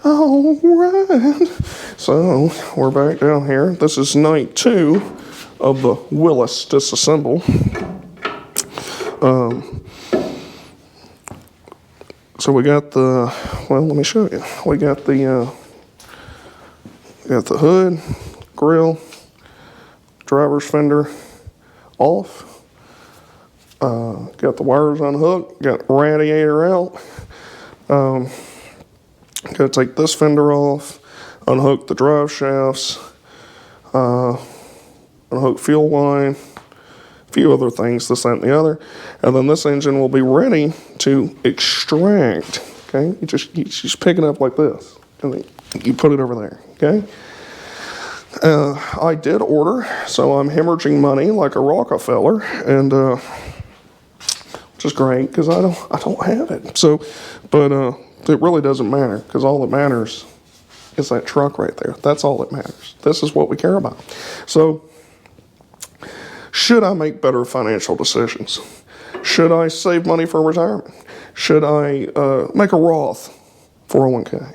All right. So we're back down here. This is night 2 of the Willys disassemble. So we got the, well, let me show you. We got the hood, grill, driver's fender off. Got the wires unhooked. Got radiator out. Got to take this fender off, unhook the drive shafts, unhook fuel line, a few other things, this, that, and the other. And then this engine will be ready to extract, okay? You just pick it up like this, and then you put it over there, okay? I did order, so I'm hemorrhaging money like a Rockefeller, and which is great, because I don't have it. So, but it really doesn't matter, because all that matters is that truck right there. That's all that matters. This is what we care about. So, should I make better financial decisions? Should I save money for retirement? Should I make a Roth 401k?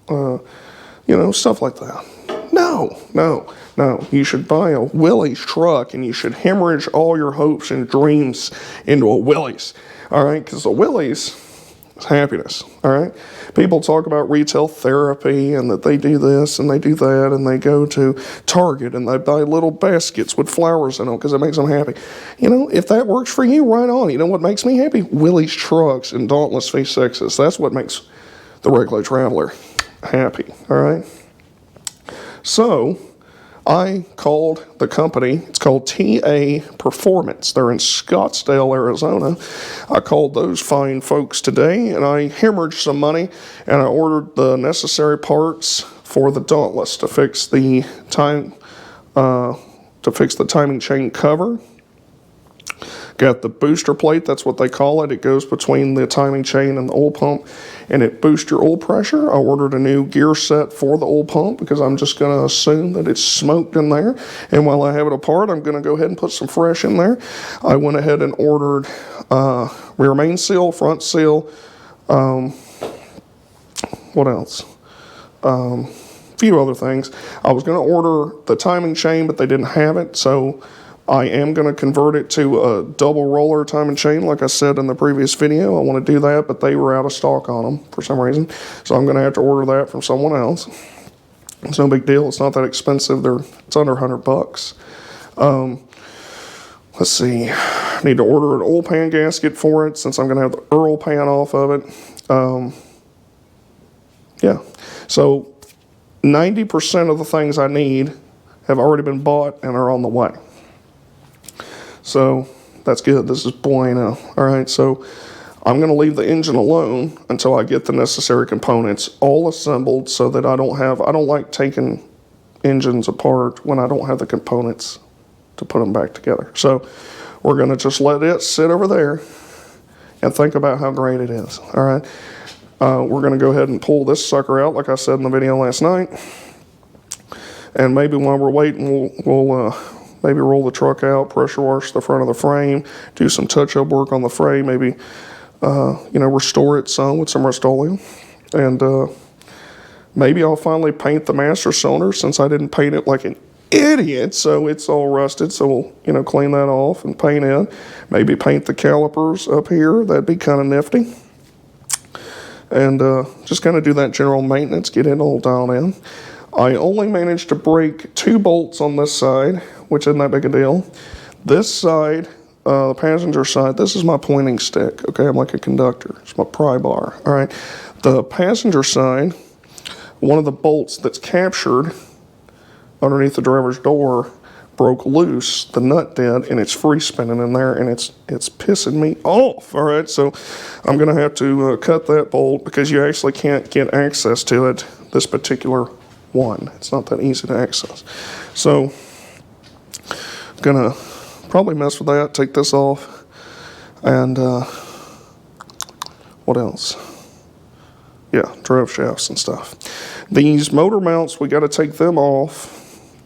You know, stuff like that. No. You should buy a Willys truck, and you should hemorrhage all your hopes and dreams into a Willys. All right, because a Willys is happiness. All right, people talk about retail therapy and that they do this and they do that, and they go to Target and they buy little baskets with flowers in them because it makes them happy. You know, if that works for you, right on. You know what makes me happy? Willys trucks and Dauntless V6s. That's what makes the regular traveler happy. All right. So I called the company. It's called TA Performance. They're in Scottsdale, Arizona. I called those fine folks today, and I hemorrhaged some money, and I ordered the necessary parts for the Dauntless to fix the timing chain cover. Got the booster plate, that's what they call it. It goes between the timing chain and the oil pump, and it boosts your oil pressure. I ordered a new gear set for the oil pump because I'm just going to assume that it's smoked in there. And while I have it apart, I'm going to go ahead and put some fresh in there. I went ahead and ordered rear main seal, front seal. What else? A few other things. I was going to order the timing chain, but they didn't have it, so I am going to convert it to a double roller timing chain, like I said in the previous video. I want to do that, but they were out of stock on them for some reason. So I'm going to have to order that from someone else. It's no big deal. It's not that expensive. It's under $100. Let's see. I need to order an oil pan gasket for it since I'm going to have the Earl pan off of it. Yeah. So 90% of the things I need have already been bought and are on the way. So that's good. This is bueno. All right, so I'm going to leave the engine alone until I get the necessary components all assembled so that I don't like taking engines apart when I don't have the components to put them back together. So we're going to just let it sit over there and think about how great it is. All right, we're going to go ahead and pull this sucker out like I said in the video last night. And maybe while we're waiting, we'll maybe roll the truck out, pressure wash the front of the frame, do some touch-up work on the frame, maybe, restore it some with some Rust-Oleum. And maybe I'll finally paint the master cylinder since I didn't paint it like an idiot, so it's all rusted. So we'll, clean that off and paint it. Maybe paint the calipers up here. That'd be kind of nifty. And just kind of do that general maintenance, get it all dialed in. I only managed to break 2 bolts on this side, which isn't that big a deal. This side, the passenger side, this is my pointing stick, okay? I'm like a conductor. It's my pry bar, all right? The passenger side, one of the bolts that's captured underneath the driver's door broke loose, the nut did, and it's free spinning in there, and it's pissing me off, all right? So I'm going to have to cut that bolt because you actually can't get access to it, this particular one. It's not that easy to access. So I'm going to probably mess with that, take this off, and what else? Yeah, drive shafts and stuff. These motor mounts, we got to take them off.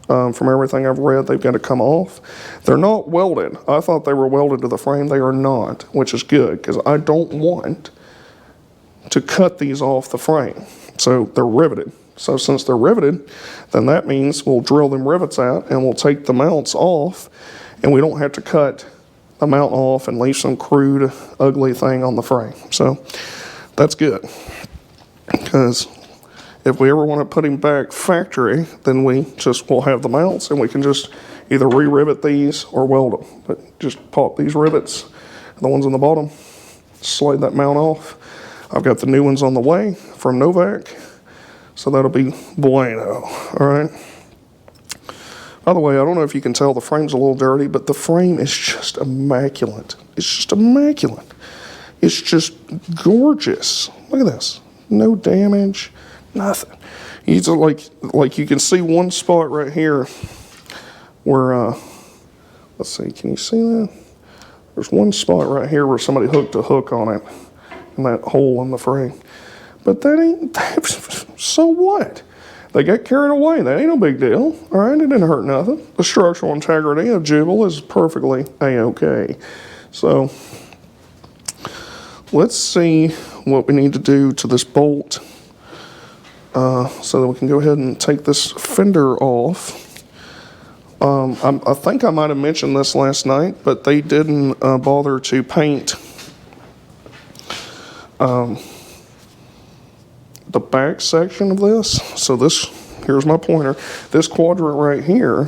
From everything I've read, they've got to come off. They're not welded. I thought they were welded to the frame. They are not, which is good because I don't want to cut these off the frame. So they're riveted. So since they're riveted, then that means we'll drill them rivets out and we'll take the mounts off, and we don't have to cut the mount off and leave some crude, ugly thing on the frame. So that's good, because if we ever want to put him back factory, then we just will have the mounts and we can just either re-rivet these or weld them. But just pop these rivets, the ones on the bottom, slide that mount off. I've got the new ones on the way from Novak, so that'll be bueno. All right. By the way, I don't know if you can tell, the frame's a little dirty, but the frame is just immaculate. It's just immaculate. It's just gorgeous. Look at this. No damage, nothing. It's like you can see one spot right here where, let's see, can you see that? There's one spot right here where somebody hooked a hook on it in that hole in the frame. But that ain't, so what? They got carried away. That ain't no big deal. All right, it didn't hurt nothing. The structural integrity of Jubal is perfectly A-OK. So let's see what we need to do to this bolt so that we can go ahead and take this fender off. I think I might have mentioned this last night, but they didn't bother to paint the back section of this. So this, here's my pointer, this quadrant right here,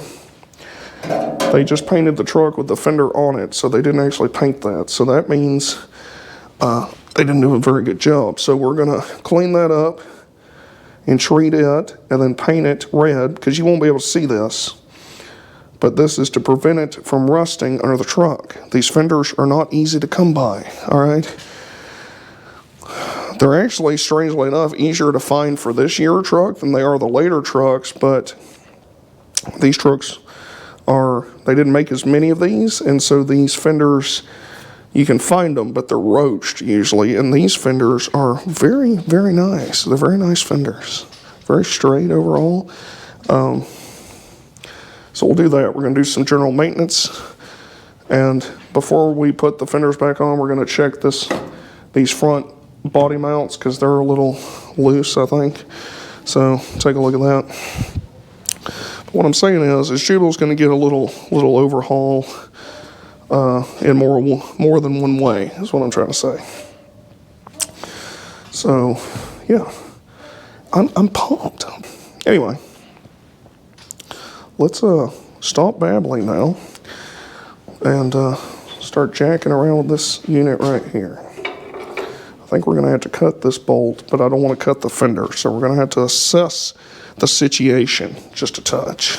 they just painted the truck with the fender on it, so they didn't actually paint that. So that means they didn't do a very good job. So we're gonna clean that up and treat it and then paint it red, because you won't be able to see this, but this is to prevent it from rusting under the truck. These fenders are not easy to come by, all right? They're actually, strangely enough, easier to find for this year truck than they are the later trucks, but these trucks they didn't make as many of these, and so these fenders, you can find them, but they're roached usually, and these fenders are very, very nice. They're very nice fenders. Very straight overall. So we'll do that. We're going to do some general maintenance, and before we put the fenders back on, we're going to check these front body mounts, because they're a little loose, I think. So take a look at that. But what I'm saying is Jubal's going to get a little overhaul in more than one way, is what I'm trying to say. So yeah, I'm pumped. Anyway, let's stop babbling now and start jacking around with this unit right here. I think we're going to have to cut this bolt, but I don't want to cut the fender, so we're going to have to assess the situation just a touch.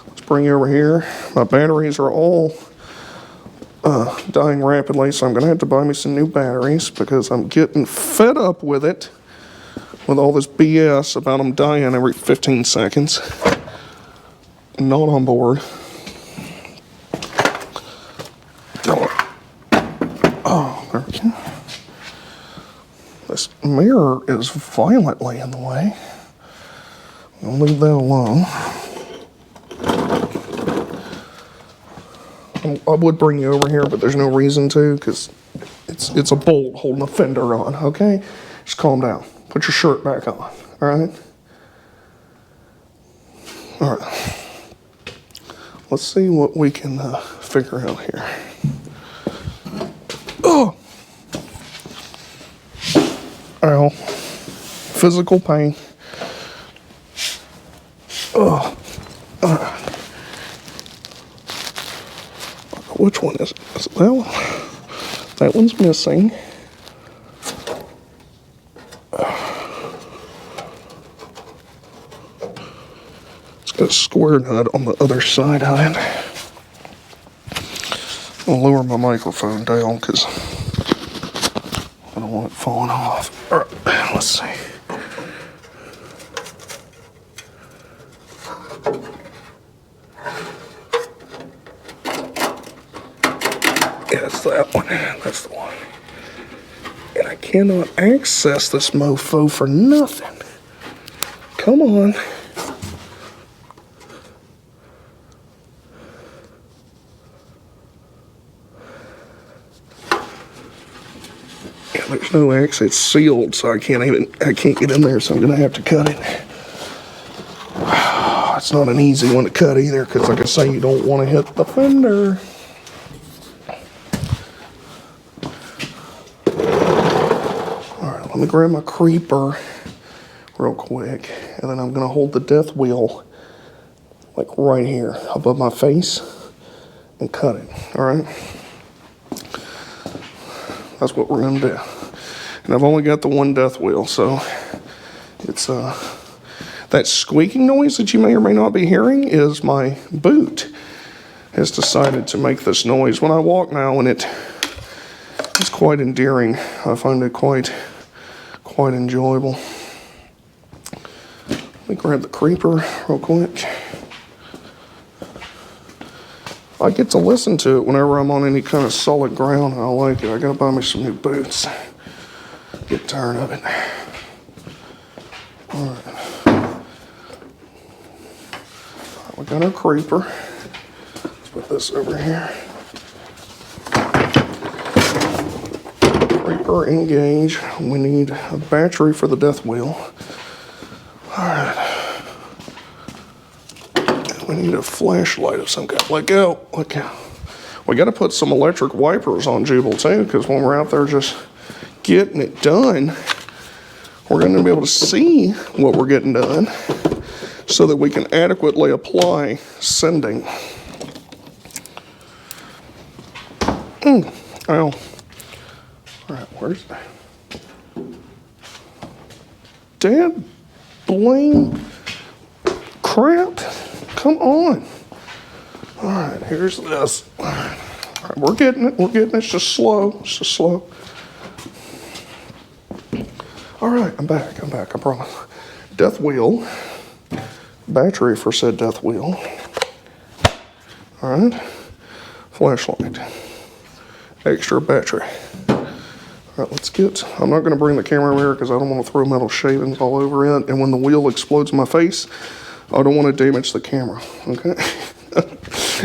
Let's bring you over here. My batteries are all dying rapidly, so I'm going to have to buy me some new batteries, because I'm getting fed up with it, with all this BS about them dying every 15 seconds. Not on board. Oh, there we go. This mirror is violently in the way. I'll leave that alone. I would bring you over here, but there's no reason to, because it's a bolt holding a fender on, okay? Just calm down. Put your shirt back on, all right? All right. Let's see what we can figure out here. Oh! Ow. Physical pain. Oh. Which one is it? Is it that one? That one's missing. It's got a square nut on the other side of it. I'll lower my microphone down because I don't want it falling off. All right, let's see. Yeah, it's that one. That's the one. And I cannot access this mofo for nothing. Come on. Yeah, there's no X. It's sealed, so I can't get in there, so I'm gonna have to cut it. It's not an easy one to cut either, because like I say, you don't want to hit the fender. All right, let me grab my creeper real quick, and then I'm gonna hold the death wheel like right here above my face and cut it. All right, that's what we're gonna do. And I've only got the one death wheel, so it's that squeaking noise that you may or may not be hearing is my boot has decided to make this noise when I walk now, and it's quite endearing. I find it quite enjoyable. Let me grab the creeper real quick. I get to listen to it whenever I'm on any kind of solid ground, and I like it. I gotta buy me some new boots. Get tired of it. All right. We got our creeper. Let's put this over here. Creeper engage. We need a battery for the death wheel. All right. We need a flashlight of some kind. Let go. We got to put some electric wipers on Jubal too, because when we're out there just getting it done, we're going to be able to see what we're getting done so that we can adequately apply sending. Ow. All right, where's that? Dad, blame crap. Come on. All right, here's this. All right, we're getting it. It's just slow. All right, I'm back, I promise. Death wheel. Battery for said death wheel. All right. Flashlight. Extra battery. All right, let's get, I'm not going to bring the camera over here because I don't want to throw metal shavings all over it. And when the wheel explodes in my face, I don't want to damage the camera, okay?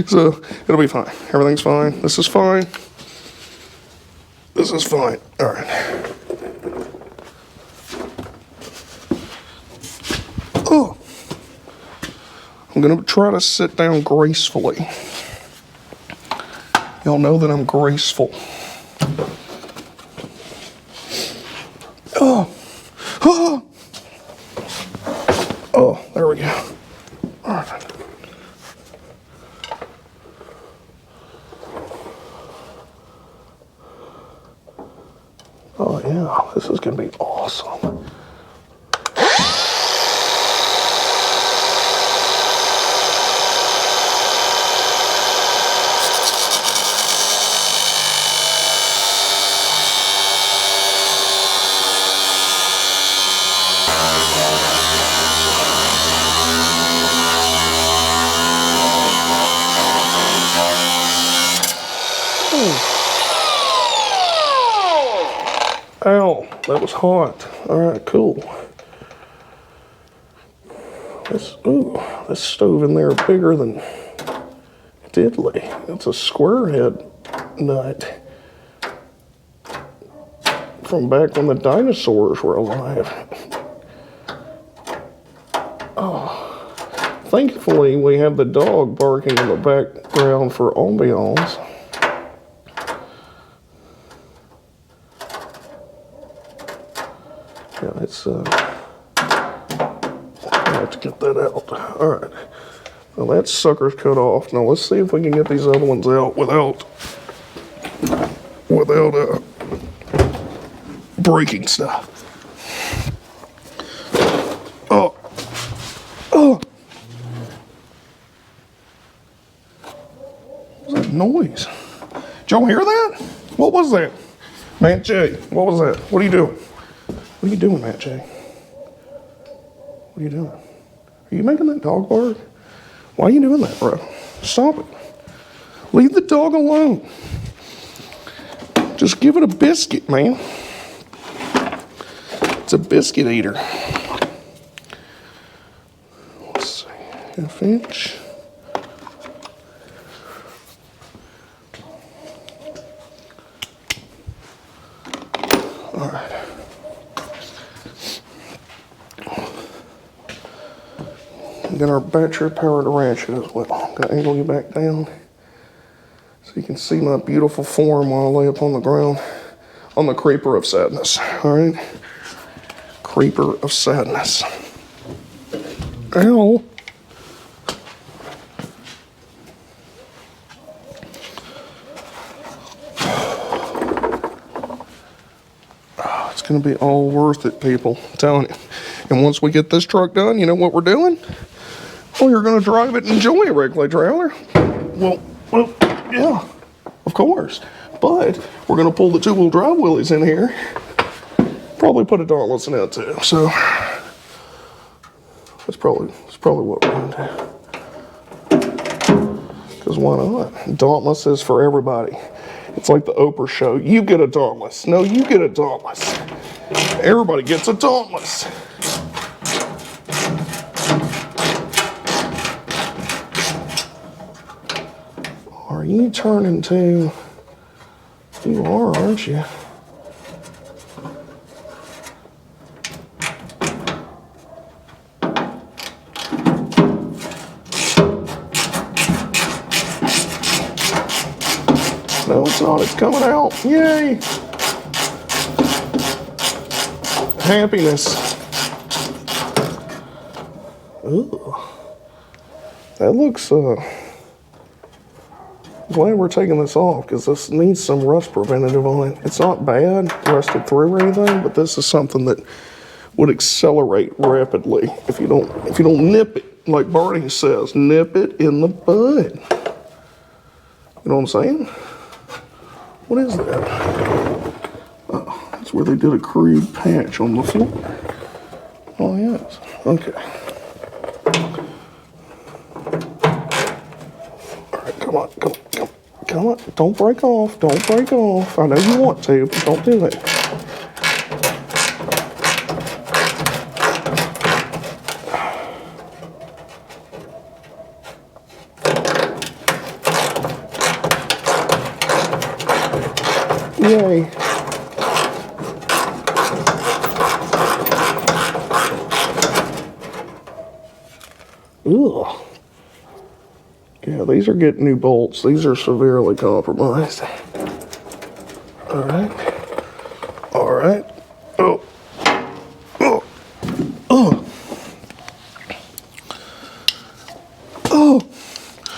So, it'll be fine. Everything's fine. This is fine. All right. Oh. I'm going to try to sit down gracefully. Y'all know that I'm graceful. Oh, there we go. All right. Oh yeah, this is gonna be awesome. Ow, that was hot. All right, cool. This stove in there is bigger than diddly. It's a square head nut from back when the dinosaurs were alive. Oh, thankfully we have the dog barking in the background for ambiance. Yeah, it's, I have to get that out. All right. Well, that sucker's cut off. Now, let's see if we can get these other ones out without breaking stuff. Oh. What was that noise? Did y'all hear that? What was that? Matt J, what was that? What are you doing? What are you doing, Matt J? What are you doing? Are you making that dog bark? Why are you doing that, bro? Stop it. Leave the dog alone. Just give it a biscuit, man. It's a biscuit eater. Let's see. Half inch. All right. Get our battery powered wrench as well. I'm gonna angle you back down so you can see my beautiful form while I lay up on the ground on the creeper of sadness. All right, creeper of sadness. Ow. Oh, it's gonna be all worth it, people. I'm telling you. And once we get this truck done, you know what we're doing? Well, you're going to drive it and enjoy a regular trailer. Well, yeah, of course. But we're going to pull the two-wheel drive Willys in here. Probably put a Dauntless in it too. So that's probably what we're going to do. Because why not? Dauntless is for everybody. It's like the Oprah show. You get a Dauntless. No, you get a Dauntless. Everybody gets a Dauntless. Are you turning to? You are, aren't you? No, it's not. It's coming out. Yay! Happiness. Ooh. That looks, glad we're taking this off because this needs some rust preventative on it. It's not bad, rusted through or anything, but this is something that would accelerate rapidly if you don't nip it. Like Barney says, nip it in the bud. You know what I'm saying? What is that? Oh, that's where they did a crude patch on the floor. Oh, yes. Okay. All right, come on. Don't break off. Don't break off. I know you want to, but don't do it. Yay. Ugh. Yeah, these are getting new bolts. These are severely compromised. All right. All right. Oh. Oh. Oh. Oh.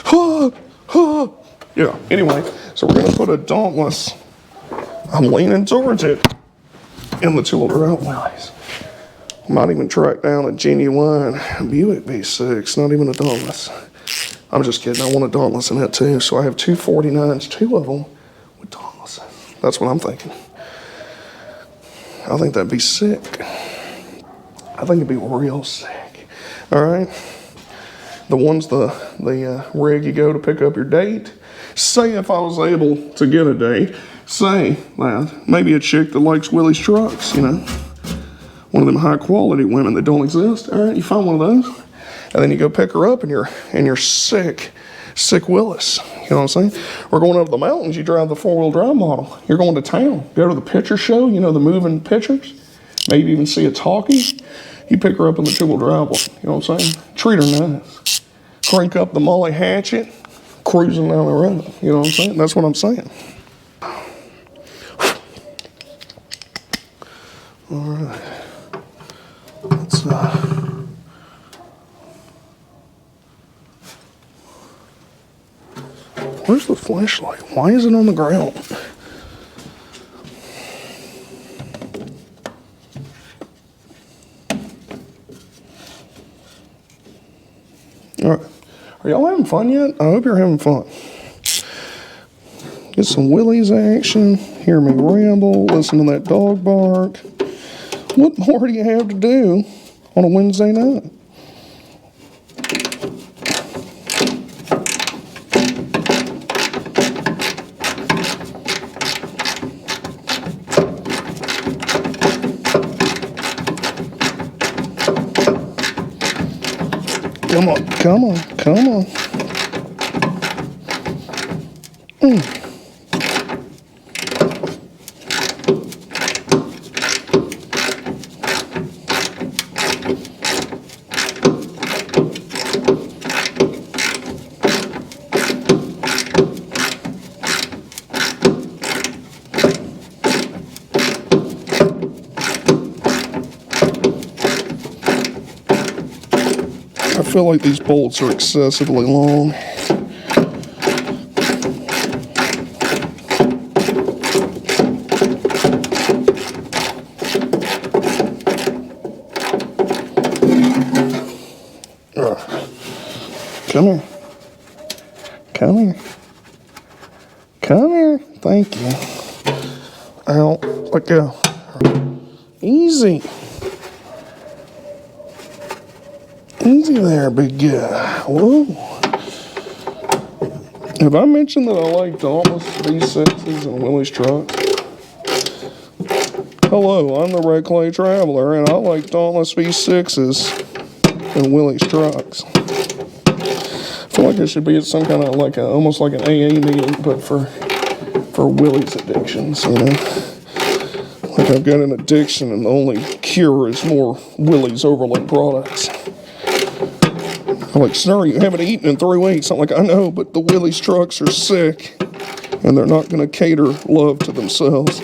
Oh. Oh. Yeah, anyway, so we're going to put a Dauntless. I'm leaning towards it in the two-wheel drive Willys. Might even track down a genuine Buick V6, not even a Dauntless. I'm just kidding, I want a Dauntless in it too. So I have two 49s, two of them with Dauntless. That's what I'm thinking. I think that'd be sick. I think it'd be real sick. All right. The one's the rig you go to pick up your date. Say if I was able to get a date, say that maybe a chick that likes Willys trucks, you know, one of them high quality women that don't exist. All right, you find one of those, and then you go pick her up in your sick Willys. You know what I'm saying? We're going up the mountains. You drive the 4-wheel drive model. You're going to town. Go to the picture show. You know, the moving pictures. Maybe even see a talkie. You pick her up in the 2-wheel drive one. You know what I'm saying? Treat her nice. Crank up the Molly Hatchet. Cruising down the road. You know what I'm saying? That's what I'm saying. All right. Let's where's the flashlight? Why is it on the ground? All right. Are y'all having fun yet? I hope you're having fun. Get some Willys action. Hear me ramble. Listen to that dog bark. What more do you have to do on a Wednesday night? Come on, come on, come on. feel like these bolts are excessively long. Come here. Come here. Come here. Thank you. Ow. Let go. Easy. Easy there, big guy. Whoa. Have I mentioned that I like Dauntless V6s and Willys trucks? Hello, I'm the Red Clay Traveler, and I like Dauntless V6s and Willys trucks. I feel like it should be some kind of like almost like an AA meeting, but for Willys addictions, you know. Like I've got an addiction, and the only cure is more Willys Overland products. I'm like, sir, you haven't eaten in 3 weeks. I'm like, I know, but the Willys trucks are sick, and they're not going to cater love to themselves.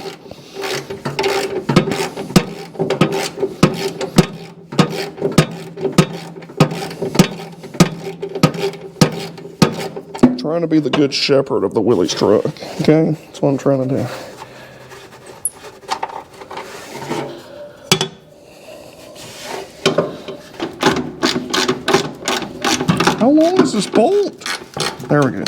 I'm trying to be the good shepherd of the Willys truck, okay? That's what I'm trying to do. How long is this bolt? There we go.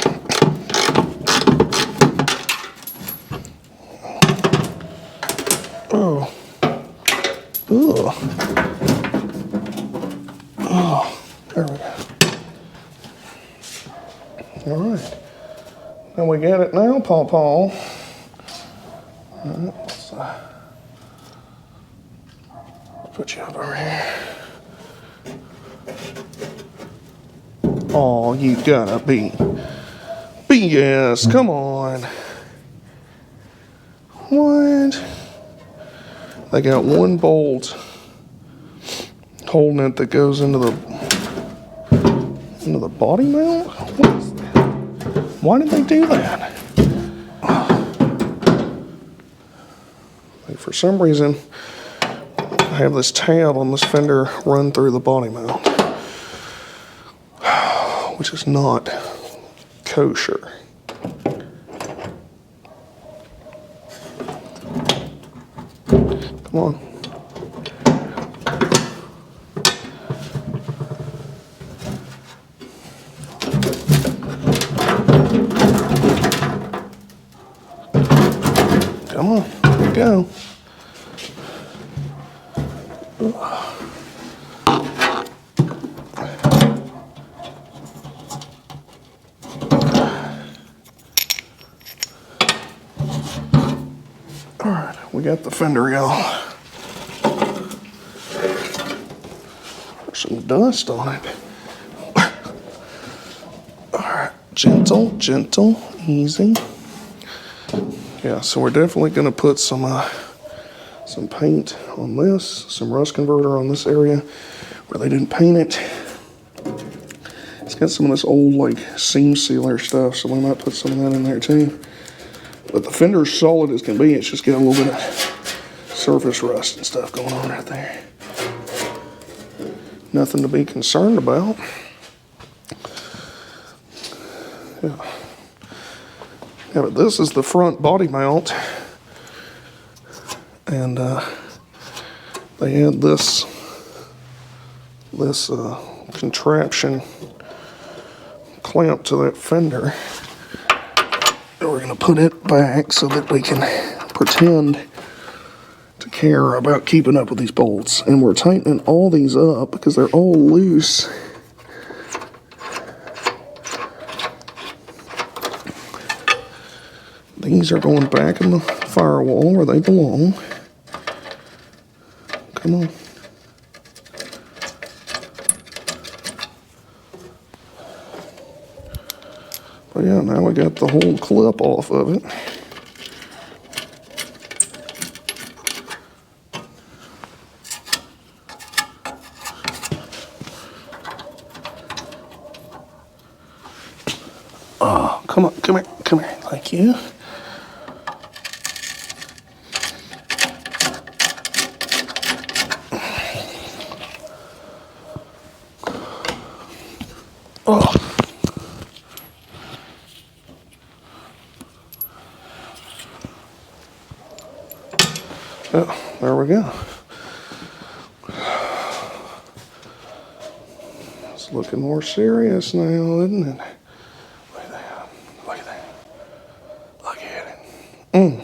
Oh. Oh. Oh. There we go. All right. Now we get it now, Paw Paw. All right, let's put you up over here. Oh, you gotta be BS, come on. What? They got one bolt holding it that goes into the body mount? What is that? Why did they do that? Like for some reason, I have this tab on this fender run through the body mount, which is not kosher. Come on. Come on, here we go. All right, we got the fender, y'all. There's some dust on it. All right, gentle, gentle, easy. Yeah, so we're definitely going to put some paint on this, some rust converter on this area where they didn't paint it. It's got some of this old like seam sealer stuff, so we might put some of that in there too. But the fender's solid as can be. It's just got a little bit of surface rust and stuff going on right there. Nothing to be concerned about. Yeah. Yeah, but this is the front body mount, and they had this contraption clamp to that fender. And we're going to put it back so that we can pretend to care about keeping up with these bolts. And we're tightening all these up because they're all loose. These are going back in the firewall where they belong. Come on. But yeah, now we got the whole clip off of it. Oh, come on, come here, come here. Thank you. Oh, there we go. It's looking more serious now, isn't it? Look at that. Look at that. Look at it.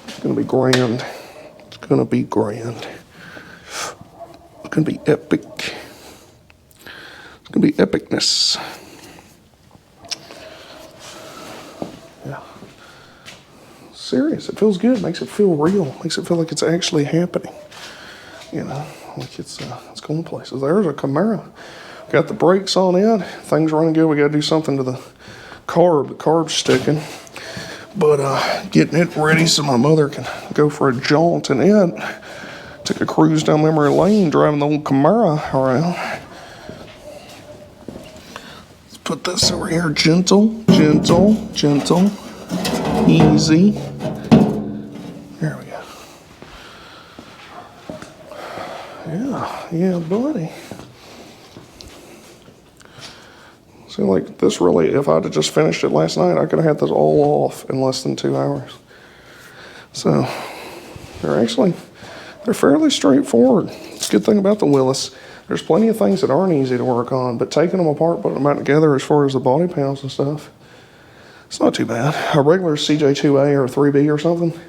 It's gonna be grand. It's gonna be grand. It's gonna be epic. It's gonna be epicness. Yeah. Serious. It feels good. Makes it feel real. Makes it feel like it's actually happening. You know, like it's going places. There's a Camaro. Got the brakes on it. Things running good. We got to do something to the carb. The carb's sticking. But getting it ready so my mother can go for a jaunt in it. Took a cruise down memory lane driving the old Camaro around. Let's put this over here. Gentle, gentle, gentle. Easy. There we go. Yeah, buddy. See, like this really, if I'd have just finished it last night, I could have had this all off in less than 2 hours. So, they're fairly straightforward. It's a good thing about the Willys. There's plenty of things that aren't easy to work on, but taking them apart, putting them back together as far as the body panels and stuff, it's not too bad. A regular CJ2A or 3B or something,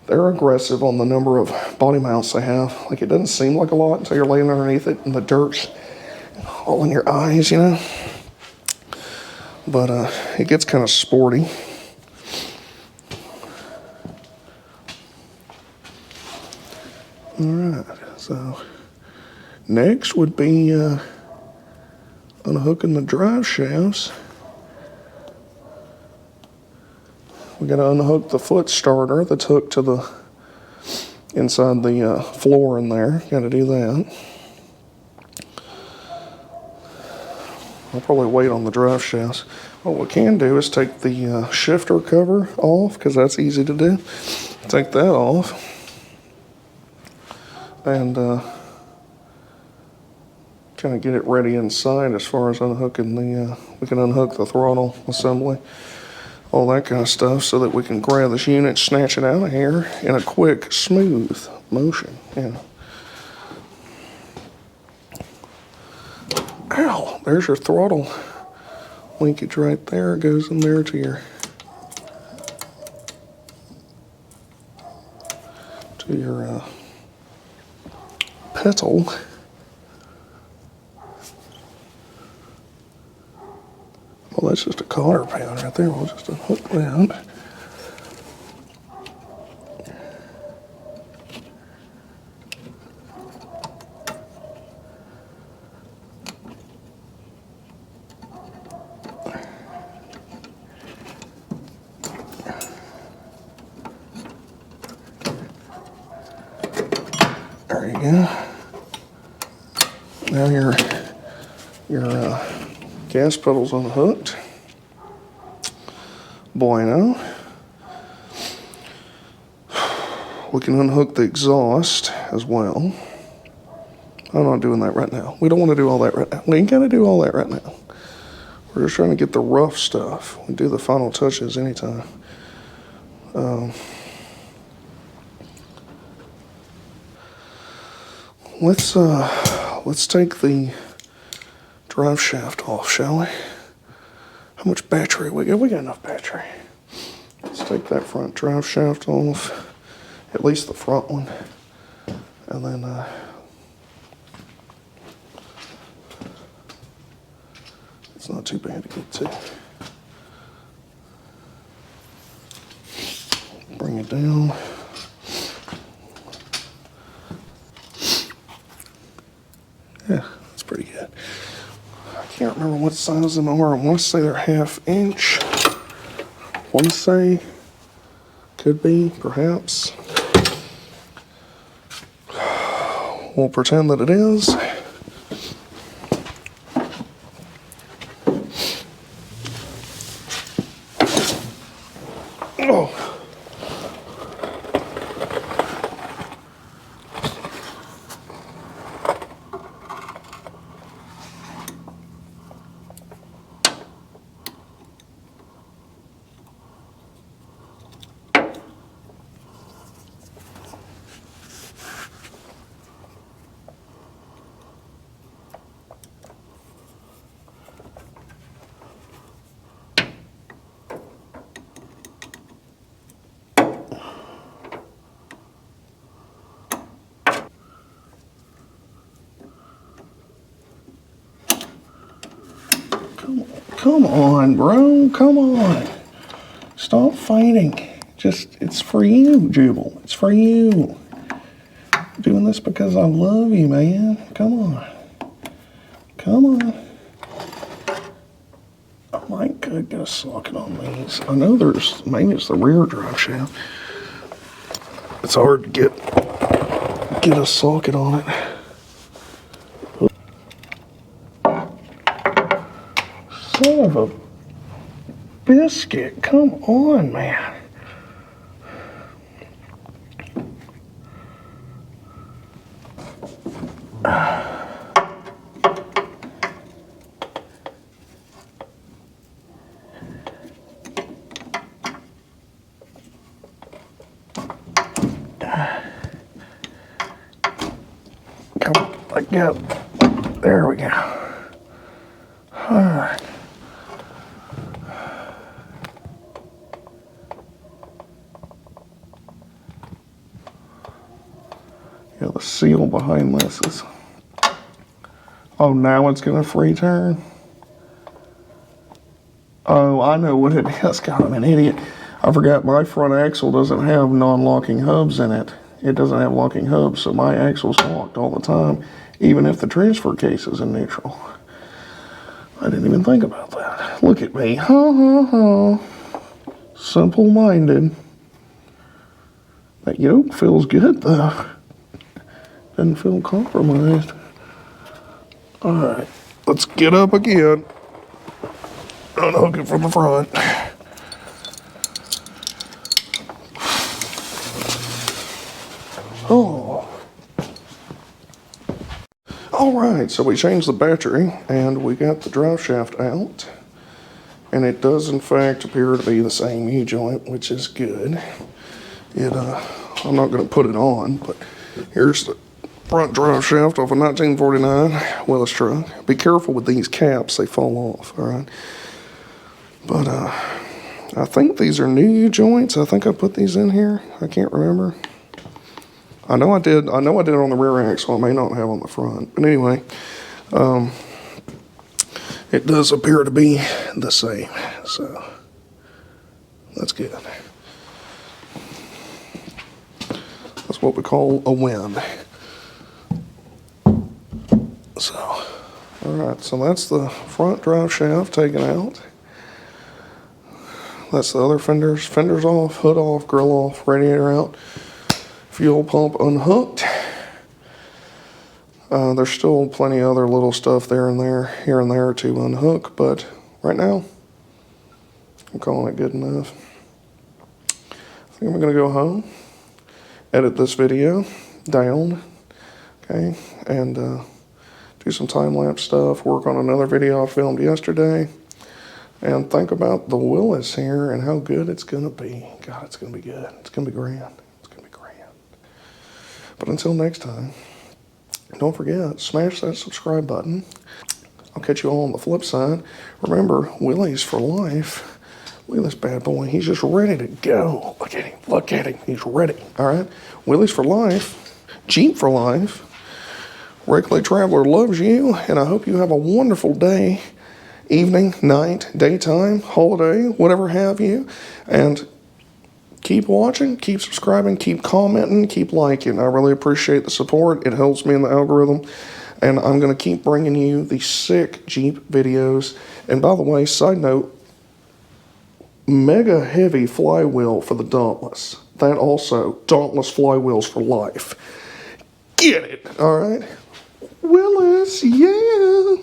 they're aggressive on the number of body mounts they have. Like, it doesn't seem like a lot until you're laying underneath it and the dirt's all in your eyes, you know? But it gets kind of sporty. All right, so next would be unhooking the drive shafts. We got to unhook the foot starter that's hooked to the inside the floor in there. Got to do that. I'll probably wait on the drive shafts. What we can do is take the shifter cover off, because that's easy to do. Take that off. And kind of get it ready inside as far as unhooking the, we can unhook the throttle assembly, all that kind of stuff, so that we can grab this unit, snatch it out of here in a quick, smooth motion. Yeah. Ow, there's your throttle linkage right there. It goes in there to your pedal. Well, that's just a cotter pan right there. We'll just unhook that. There you go. Now your gas pedal's unhooked. Bueno. We can unhook the exhaust as well. I'm not doing that right now. We don't want to do all that right now. We ain't gonna do all that right now. We're just trying to get the rough stuff. We do the final touches anytime. Let's take the drive shaft off, shall we? How much battery we got? We got enough battery. Let's take that front drive shaft off, at least the front one, and then it's not too bad to get to. Bring it down. Yeah, that's pretty good. I can't remember what size them are. I want to say they're 1/2 inch. I want to say, could be, perhaps. We'll pretend that it is. Oh. Come on, bro. Come on. Stop fighting. Just, it's for you, Jubal. It's for you. I'm doing this because I love you, man. Come on. Come on. I might could get a socket on these. I know there's, maybe it's the rear drive shaft. It's hard to get a socket on it. Son of a biscuit, come on, man. Come on, like that. There we go. All right. Yeah, the seal behind this is. Oh, now it's gonna free turn. Oh, I know what it is. God, I'm an idiot. I forgot my front axle doesn't have non-locking hubs in it. It doesn't have locking hubs, so my axle's locked all the time, even if the transfer case is in neutral. I didn't even think about that. Look at me. Ha ha ha. Simple-minded. That yoke feels good, though. Doesn't feel compromised. All right, let's get up again. Unhook it from the front. Oh. All right, so we changed the battery and we got the drive shaft out. And it does in fact appear to be the same U-joint, which is good. I'm not gonna put it on, but here's the front drive shaft off a 1949 Willys truck. Be careful with these caps, they fall off, all right? But I think these are new U-joints. I think I put these in here. I can't remember. I know I did on the rear axle. I may not have on the front. But anyway, it does appear to be the same. So that's good. That's what we call a win. So, all right. So that's the front drive shaft taken out. That's the other fenders. Fenders off, hood off, grill off, radiator out. Fuel pump unhooked. There's still plenty of other little stuff here and there to unhook, but right now, I'm calling it good enough. I think I'm gonna go home, edit this video down, okay, and do some time-lapse stuff, work on another video I filmed yesterday, and think about the Willys here and how good it's gonna be. God, it's gonna be good. It's gonna be grand. But until next time, don't forget, smash that subscribe button. I'll catch you all on the flip side. Remember, Willys for life. Look at this bad boy. He's just ready to go. Look at him. Look at him. He's ready. All right? Willys for life. Jeep for life. Reckless Traveler loves you, and I hope you have a wonderful day, evening, night, daytime, holiday, whatever have you. And keep watching, keep subscribing, keep commenting, keep liking. I really appreciate the support. It helps me in the algorithm. And I'm going to keep bringing you the sick Jeep videos. And by the way, side note, mega heavy flywheel for the Dauntless. That also, Dauntless flywheels for life. Get it, all right? Willys, yeah.